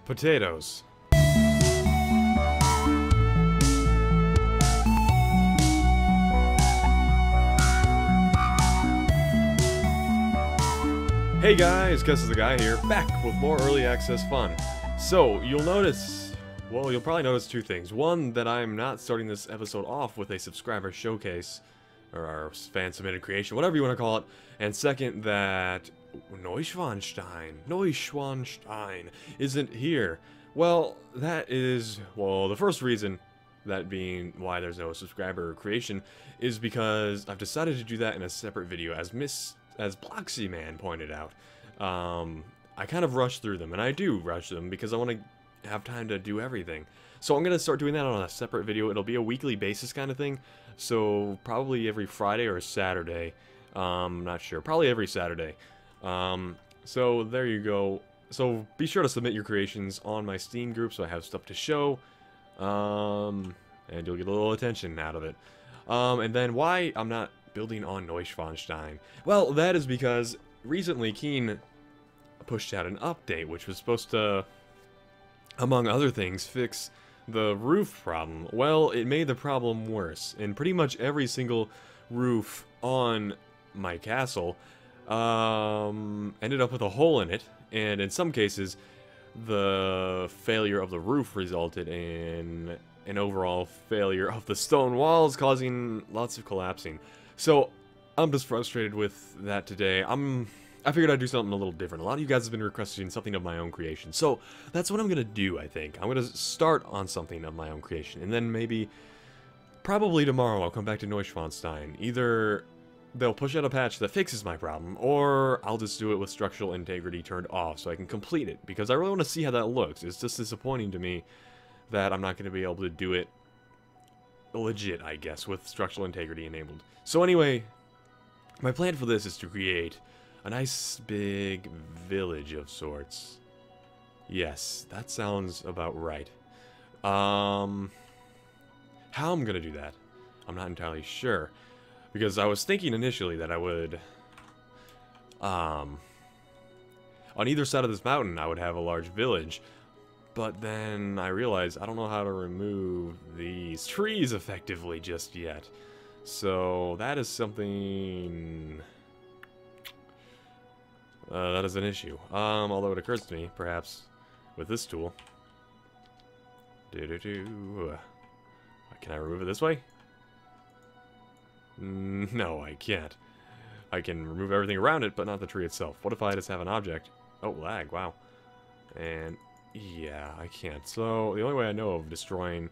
Potatoes. Hey guys, Guess is the Guy here, back with more early access fun. So, you'll notice, well, you'll probably notice two things. One, that I'm not starting this episode off with a subscriber showcase, or our fan-submitted creation, whatever you want to call it. And second, that Neuschwanstein isn't here. Well, that is, well, the first reason, that being why there's no subscriber creation, is because I've decided to do that in a separate video, as Bloxy Man pointed out. I kind of rush through them, and I do rush them because I want to have time to do everything. So I'm going to start doing that on a separate video. It'll be a weekly basis kind of thing, so probably every Friday or Saturday. Not sure. Probably every Saturday. So there you go. So be sure to submit your creations on my Steam group so I have stuff to show, and you'll get a little attention out of it. And then why I'm not building on Neuschwanstein? Well, that is because recently Keen pushed out an update which was supposed to, among other things, fix the roof problem. Well, it made the problem worse, and pretty much every single roof on my castle ended up with a hole in it, and in some cases the failure of the roof resulted in an overall failure of the stone walls, causing lots of collapsing. So I'm just frustrated with that today. I figured I'd do something a little different. A lot of you guys have been requesting something of my own creation, so that's what I'm gonna do. I think I'm gonna start on something of my own creation, and then maybe, probably tomorrow, I'll come back to Neuschwanstein. Either they'll push out a patch that fixes my problem, or I'll just do it with structural integrity turned off so I can complete it, because I really want to see how that looks. It's just disappointing to me that I'm not going to be able to do it legit, I guess, with structural integrity enabled. So anyway, my plan for this is to create a nice big village of sorts. Yes, that sounds about right. How I'm going to do that, I'm not entirely sure. Because I was thinking initially that I would, on either side of this mountain, I would have a large village. But then I realized I don't know how to remove these trees effectively just yet. So that is something, that is an issue. Although it occurs to me, perhaps, with this tool. Can I remove it this way? No, I can't. I can remove everything around it, but not the tree itself. What if I just have an object? Oh, lag, wow. And, yeah, I can't. So, the only way I know of destroying...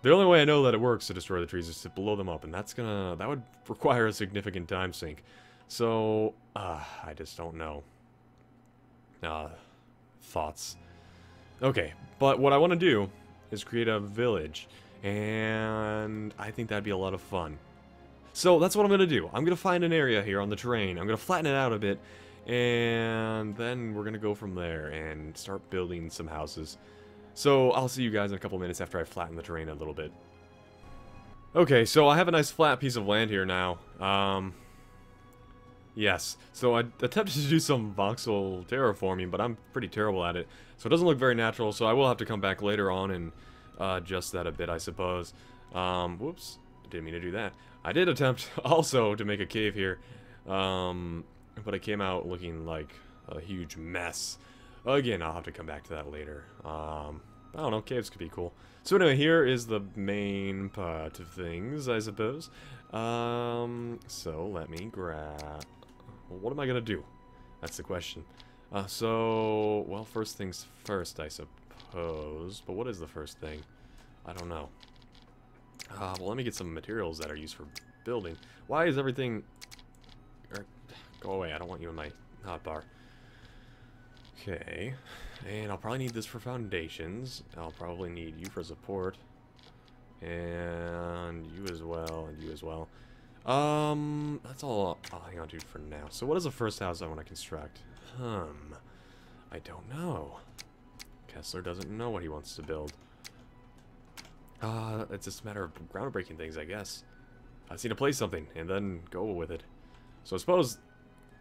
The only way I know that it works to destroy the trees is to blow them up, and that would require a significant time sink. So, I just don't know. Thoughts. Okay, but what I want to do is create a village, and I think that'd be a lot of fun. So that's what I'm going to do. I'm going to find an area here on the terrain. I'm going to flatten it out a bit, and then we're going to go from there and start building some houses. So I'll see you guys in a couple minutes after I flatten the terrain a little bit. Okay, so I have a nice flat piece of land here now. Yes, so I attempted to do some voxel terraforming, but I'm pretty terrible at it. So it doesn't look very natural, so I will have to come back later on and adjust that a bit, I suppose. Whoops, didn't mean to do that. I did attempt also to make a cave here, but it came out looking like a huge mess. Again, I'll have to come back to that later. I don't know, caves could be cool. So anyway, here is the main part of things, I suppose. So let me grab... Well, what am I gonna do? That's the question. Well, first things first, I suppose. But what is the first thing? I don't know. Well, let me get some materials that are used for building. Why is everything... Go away, I don't want you in my hotbar. Okay. And I'll probably need this for foundations. I'll probably need you for support. And you as well, and you as well. That's all I'll hang on to for now. So what is the first house I want to construct? I don't know. Kessler doesn't know what he wants to build. It's just a matter of groundbreaking things, I guess. I just need to place something, and then go with it. So I suppose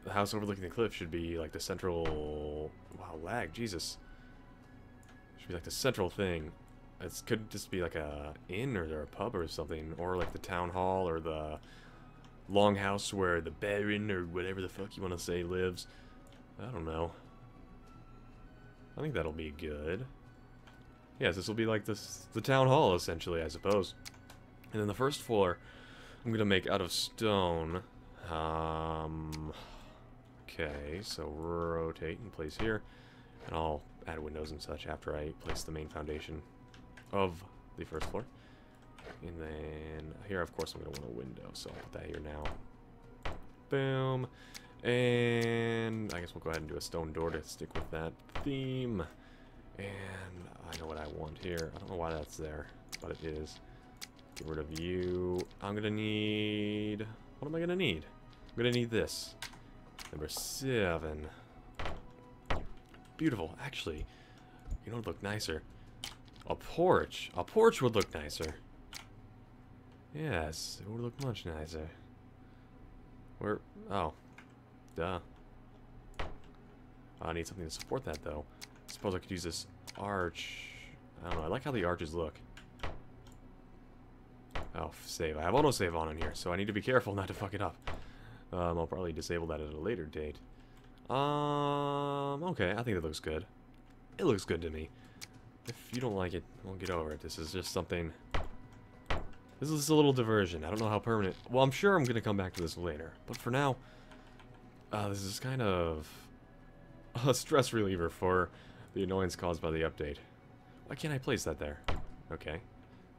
the house overlooking the cliff should be like the central... Wow, lag, Jesus. Should be like the central thing. It could just be like a inn or a pub or something, or like the town hall or the longhouse where the baron or whatever the fuck you want to say lives. I don't know. I think that'll be good. Yes, this will be like the town hall essentially, I suppose. And then the first floor, I'm gonna make out of stone. Okay, so rotate and place here, and I'll add windows and such after I place the main foundation of the first floor. And then here, of course, I'm going to want a window, so I'll put that here now. Boom. And I guess we'll go ahead and do a stone door to stick with that theme. And I know what I want here. I don't know why that's there, but it is. Get rid of you. I'm going to need... What am I going to need? I'm going to need this. Number 7. Beautiful. Actually, you know what would look nicer? A porch. A porch would look nicer. Yes, it would look much nicer. Where? Oh. Duh. I need something to support that, though. I suppose I could use this arch. I don't know. I like how the arches look. Oh, save. I have autosave on in here, so I need to be careful not to fuck it up. I'll probably disable that at a later date. Okay, I think it looks good. It looks good to me. If you don't like it, we'll get over it. This is just something... This is a little diversion. I don't know how permanent... Well, I'm sure I'm going to come back to this later. But for now, this is kind of a stress reliever for the annoyance caused by the update. Why can't I place that there? Okay.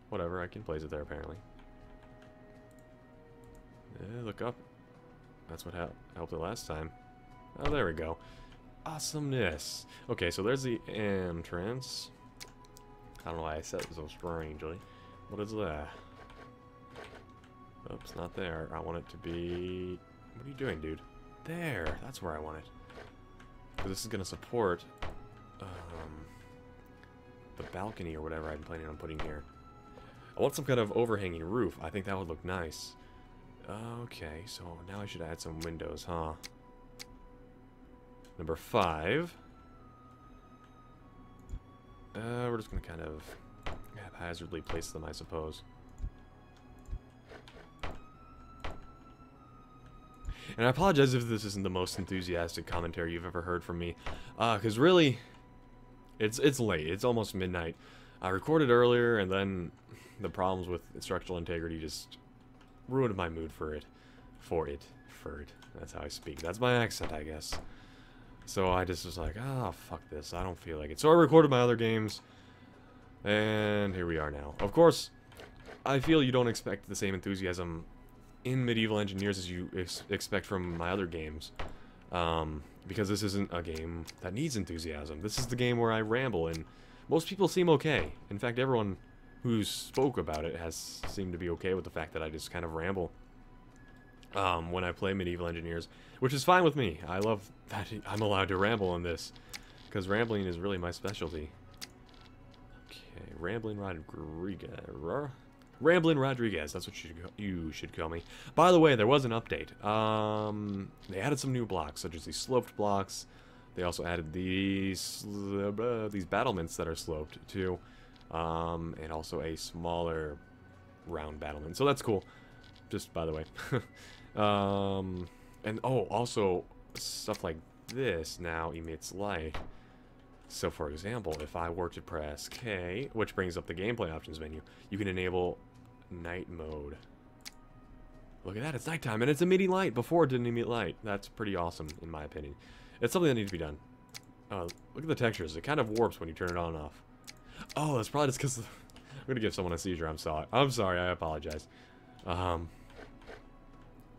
Whatever, I can place it there apparently. Look up. That's what helped it last time. Oh, there we go. Awesomeness. Okay, so there's the entrance. I don't know why I said it so strangely. What is that? Oops, not there. I want it to be... What are you doing, dude? There! That's where I want it. Because this is going to support the balcony or whatever I'm planning on putting here. I want some kind of overhanging roof. I think that would look nice. Okay, so now I should add some windows, huh? Number 5. We're just going to kind of haphazardly place them, I suppose. And I apologize if this isn't the most enthusiastic commentary you've ever heard from me. Because really, it's late. It's almost midnight. I recorded earlier, and then the problems with structural integrity just ruined my mood for it. That's how I speak. That's my accent, I guess. So I just was like, ah, fuck this. I don't feel like it. So I recorded my other games, and here we are now. Of course, I feel you don't expect the same enthusiasm in Medieval Engineers as you expect from my other games. Because this isn't a game that needs enthusiasm. This is the game where I ramble, and most people seem okay. In fact, everyone who spoke about it has seemed to be okay with the fact that I just kind of ramble when I play Medieval Engineers, which is fine with me. I love that I'm allowed to ramble on this, because rambling is really my specialty. Okay, Rambling Rodriguez, that's what you should call me. By the way, there was an update. They added some new blocks, such as these sloped blocks. They also added these battlements that are sloped, too. And also a smaller round battlement. So that's cool. Just by the way. And oh, also stuff like this now emits light. So for example, if I were to press K, which brings up the gameplay options menu, you can enable night mode. Look at that, it's nighttime and it's emitting light. Before it didn't emit light. That's pretty awesome in my opinion. It's something that needs to be done. Oh, look at the textures. It kind of warps when you turn it on and off. Oh, that's probably just because I'm gonna give someone a seizure. I'm sorry. I apologize.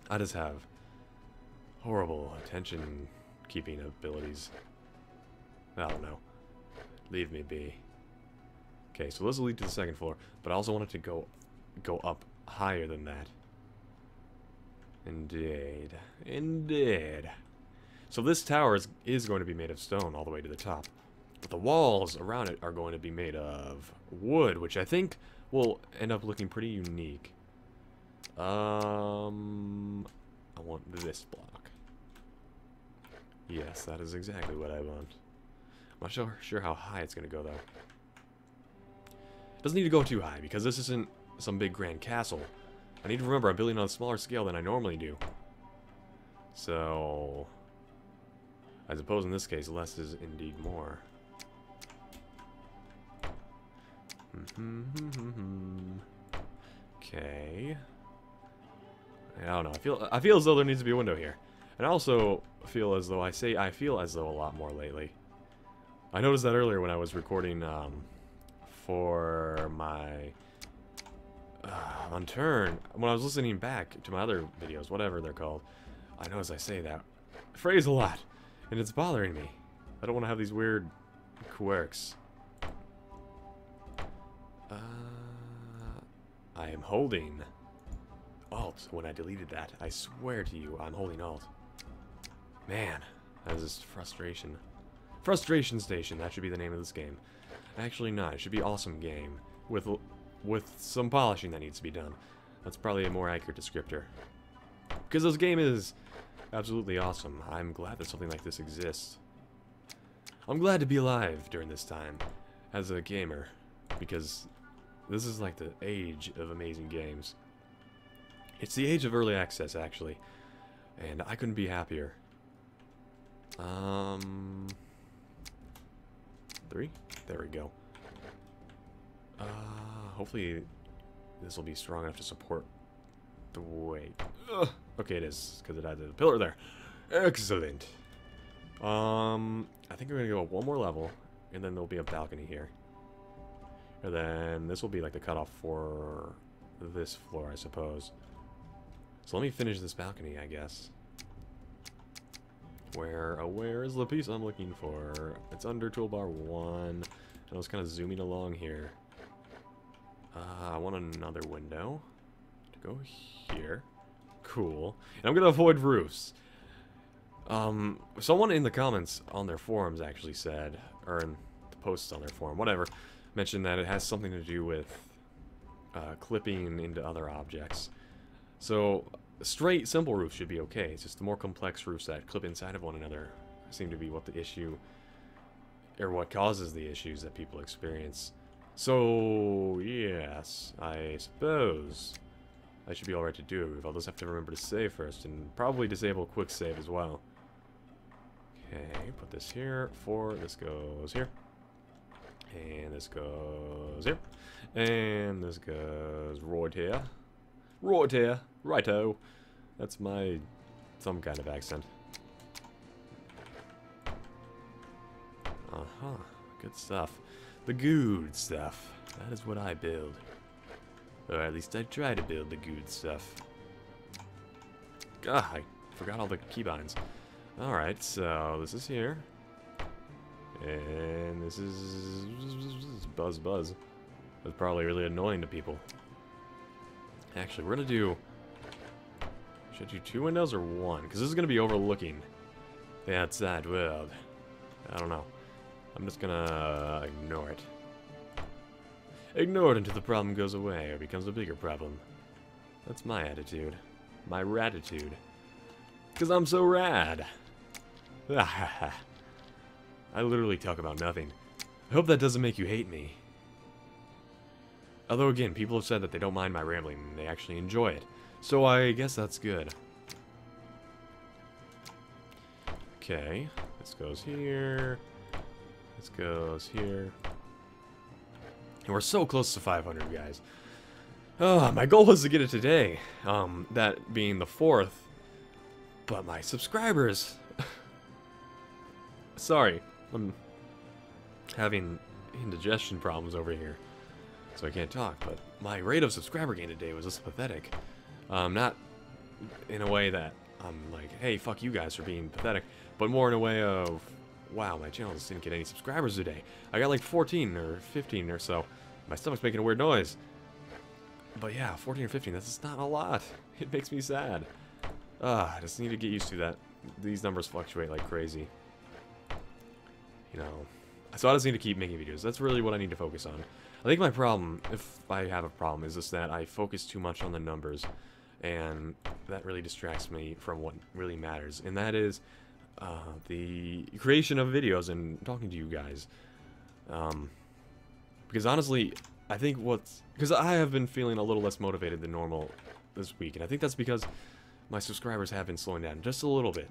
I just have horrible attention-keeping abilities. I don't know. Leave me be. Okay, so this will lead to the second floor, but I also want it to go up higher than that. Indeed. Indeed. So this tower is going to be made of stone all the way to the top. But the walls around it are going to be made of wood, which I think will end up looking pretty unique. I want this block. Yes, that is exactly what I want. I'm not sure how high it's going to go, though. It doesn't need to go too high, because this isn't some big grand castle. I need to remember I'm building on a smaller scale than I normally do. So, I suppose in this case, less is indeed more. Okay. I don't know. I feel as though there needs to be a window here. And I also feel as though I feel as though a lot more lately. I noticed that earlier when I was recording for my Unturned, when I was listening back to my other videos, whatever they're called. I know as I say that phrase a lot, and it's bothering me. I don't want to have these weird quirks. I am holding Alt when I deleted that. I swear to you, I'm holding Alt. Man, that is just frustration. Frustration Station, that should be the name of this game. Actually not, it should be Awesome Game. With some polishing that needs to be done. That's probably a more accurate descriptor. Because this game is absolutely awesome. I'm glad that something like this exists. I'm glad to be alive during this time as a gamer. Because this is like the age of amazing games. It's the age of early access, actually. And I couldn't be happier. 3? There we go. Hopefully this will be strong enough to support the weight. Okay, it is, because it had a pillar there. Excellent. I think we're gonna go one more level, and then there'll be a balcony here. And then this will be like the cutoff for this floor, I suppose. So let me finish this balcony, I guess. Where is the piece I'm looking for? It's under toolbar 1. And I was kind of zooming along here. I want another window to go here. Cool. And I'm gonna avoid roofs. Someone in the comments on their forums actually said, or in the posts on their forum, whatever, mentioned that it has something to do with clipping into other objects. So straight, simple roofs should be okay. It's just the more complex roofs that clip inside of one another seem to be what the issue, or what causes the issues that people experience. So, yes, I suppose I should be alright to do it. I'll just have to remember to save first, and probably disable quick save as well. Okay, put this here. This goes here. And this goes here. And this goes right here. Right here. Righto. That's my some kind of accent. Uh-huh. Good stuff. The good stuff. That is what I build. Or at least I try to build the good stuff. Ah, I forgot all the keybinds. Alright, so this is here. And this is buzz buzz. That's probably really annoying to people. Actually, we're gonna do... should I do 2 windows or 1? Because this is gonna be overlooking the outside world. I don't know. I'm just gonna ignore it. Ignore it until the problem goes away or becomes a bigger problem. That's my attitude. My ratitude. Because I'm so rad. I literally talk about nothing. I hope that doesn't make you hate me. Although again, people have said that they don't mind my rambling and they actually enjoy it. So I guess that's good. Okay, this goes here. This goes here. And we're so close to 500, guys. My goal was to get it today. That being the 4th. But my subscribers... Sorry, I'm having indigestion problems over here. So I can't talk, but my rate of subscriber gain today was just pathetic. Not in a way that I'm like, hey, fuck you guys for being pathetic, but more in a way of, wow, my channel just didn't get any subscribers today. I got like 14 or 15 or so. My stomach's making a weird noise. But yeah, 14 or 15, that's just not a lot. It makes me sad. I just need to get used to that. These numbers fluctuate like crazy. You know, so I just need to keep making videos. That's really what I need to focus on. I think my problem, if I have a problem, is just that I focus too much on the numbers. And that really distracts me from what really matters. And that is the creation of videos and talking to you guys. Because honestly, I think because I have been feeling a little less motivated than normal this week, and I think that's because my subscribers have been slowing down just a little bit.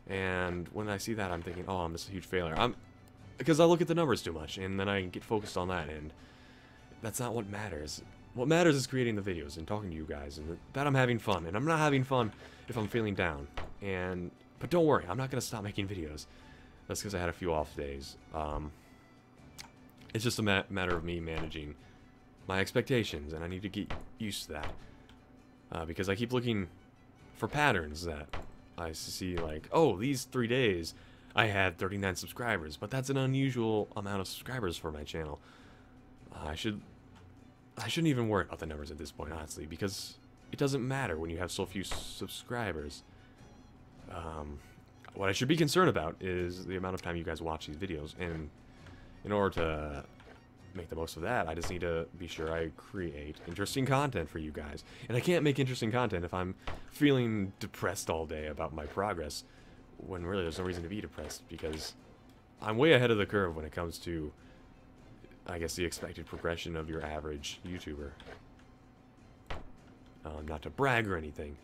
And when I see that, I'm thinking, oh, I'm just a huge failure. Because I look at the numbers too much, and then I get focused on that, and that's not what matters. What matters is creating the videos and talking to you guys, and that I'm having fun. And I'm not having fun if I'm feeling down. But don't worry, I'm not going to stop making videos. That's because I had a few off days. It's just a matter of me managing my expectations, and I need to get used to that. Because I keep looking for patterns that I see, like, oh, these 3 days I had 39 subscribers, but that's an unusual amount of subscribers for my channel. I shouldn't even worry about the numbers at this point, honestly, because it doesn't matter when you have so few subscribers. What I should be concerned about is the amount of time you guys watch these videos, and in order to make the most of that, I just need to be sure I create interesting content for you guys. And I can't make interesting content if I'm feeling depressed all day about my progress, when really there's no reason to be depressed, because I'm way ahead of the curve when it comes to, I guess, the expected progression of your average YouTuber. Not to brag or anything,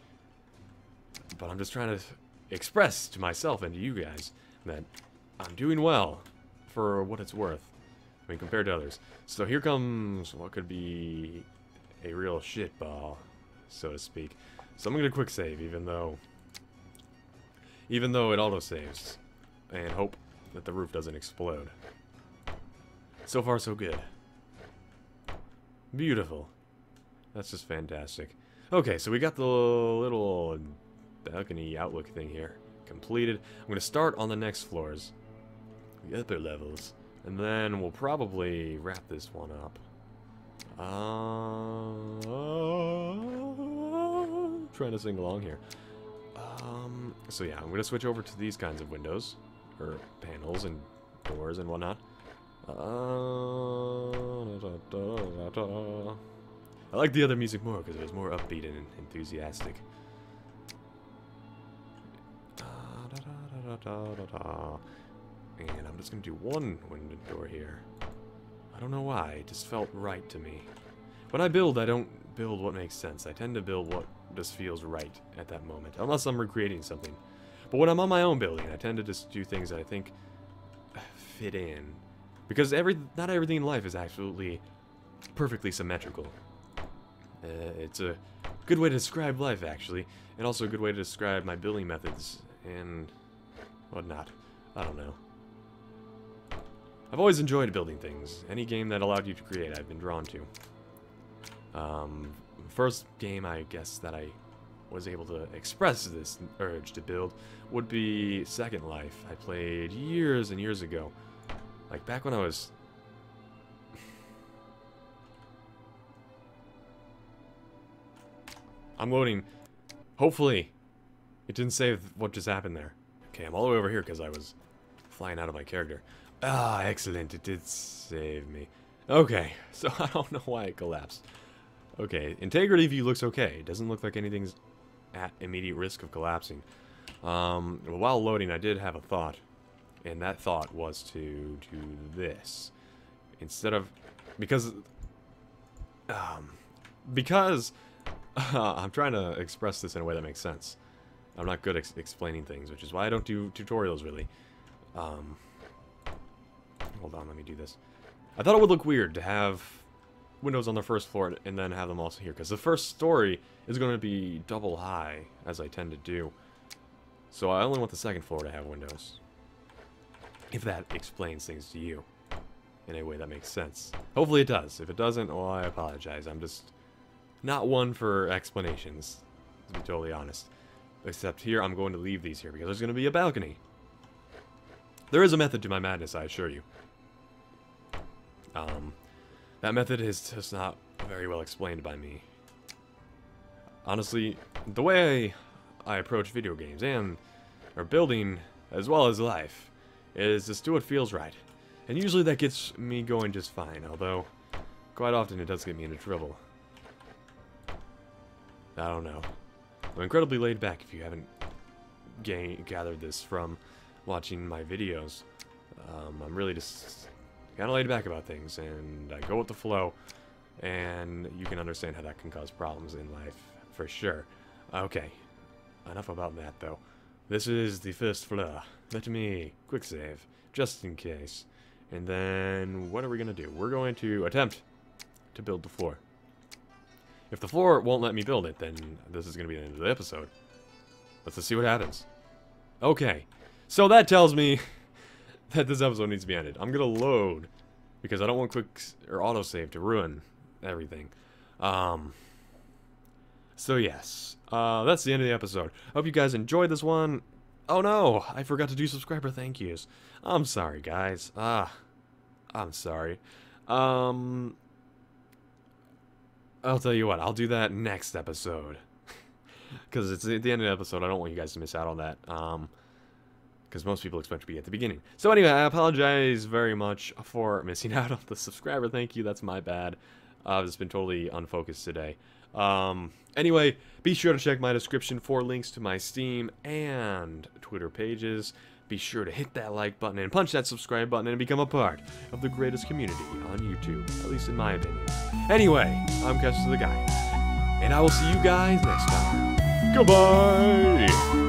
but I'm just trying to express to myself and to you guys that I'm doing well for what it's worth. I mean, compared to others. So here comes what could be a real shitball, so to speak. So I'm gonna quick save, even though it auto-saves, and hope that the roof doesn't explode. So far, so good. Beautiful. That's just fantastic. Okay, so we got the little balcony outlook thing here completed. I'm going to start on the next floors, the upper levels, and then we'll probably wrap this one up. Trying to sing along here. So yeah, I'm going to switch over to these kinds of windows, or panels and doors and whatnot. I like the other music more because it was more upbeat and enthusiastic. And I'm just going to do one window door here. I don't know why, it just felt right to me. When I build, I don't build what makes sense. I tend to build what just feels right at that moment, unless I'm recreating something. But when I'm on my own building, I tend to just do things that I think fit in. Because not everything in life is absolutely perfectly symmetrical. It's a good way to describe life, actually, and also a good way to describe my building methods and whatnot. I don't know. I've always enjoyed building things. Any game that allowed you to create, I've been drawn to. First game, I guess, that I was able to express this urge to build would be Second Life. I played years and years ago. Like, back when I was... I'm loading. Hopefully, it didn't save what just happened there. Okay, I'm all the way over here because I was flying out of my character. Ah, excellent. It did save me. Okay, so I don't know why it collapsed. Okay, integrity view looks okay. It doesn't look like anything's at immediate risk of collapsing. While loading, I did have a thought. And that thought was to do this. Instead of... Because I'm trying to express this in a way that makes sense. I'm not good at explaining things, which is why I don't do tutorials, really. Hold on, let me do this. I thought it would look weird to have windows on the first floor and then have them also here, because the first story is going to be double high, as I tend to do. So I only want the second floor to have windows. If that explains things to you in a way that makes sense. Hopefully it does. If it doesn't, well, I apologize. I'm just not one for explanations, to be totally honest. Except here, I'm going to leave these here because there's going to be a balcony. There is a method to my madness, I assure you. That method is just not very well explained by me. Honestly, the way I approach video games or building as well as life is just do what feels right. And usually that gets me going just fine, although quite often it does get me into trouble. I don't know. I'm incredibly laid back if you haven't gathered this from watching my videos. I'm really just kind of laid back about things, and I go with the flow, and you can understand how that can cause problems in life, for sure. Okay, enough about that, though. This is the first floor. Let me quick save, just in case. And then, what are we going to do? We're going to attempt to build the floor. If the floor won't let me build it, then this is going to be the end of the episode. Let's just see what happens. Okay, so that tells me that this episode needs to be ended. I'm going to load, because I don't want quick or autosave to ruin everything. So yes, that's the end of the episode. Hope you guys enjoyed this one. Oh no, I forgot to do subscriber thank yous. I'm sorry, guys. I'm sorry. I'll tell you what, I'll do that next episode. Because it's at the end of the episode, I don't want you guys to miss out on that. Because most people expect to be at the beginning. So anyway, I apologize very much for missing out on the subscriber thank you. That's my bad. I've just been totally unfocused today. Anyway, be sure to check my description for links to my Steam and Twitter pages. Be sure to hit that like button and punch that subscribe button and become a part of the greatest community on YouTube, at least in my opinion. Anyway, I'm Kestis the Guy, and I will see you guys next time. Goodbye!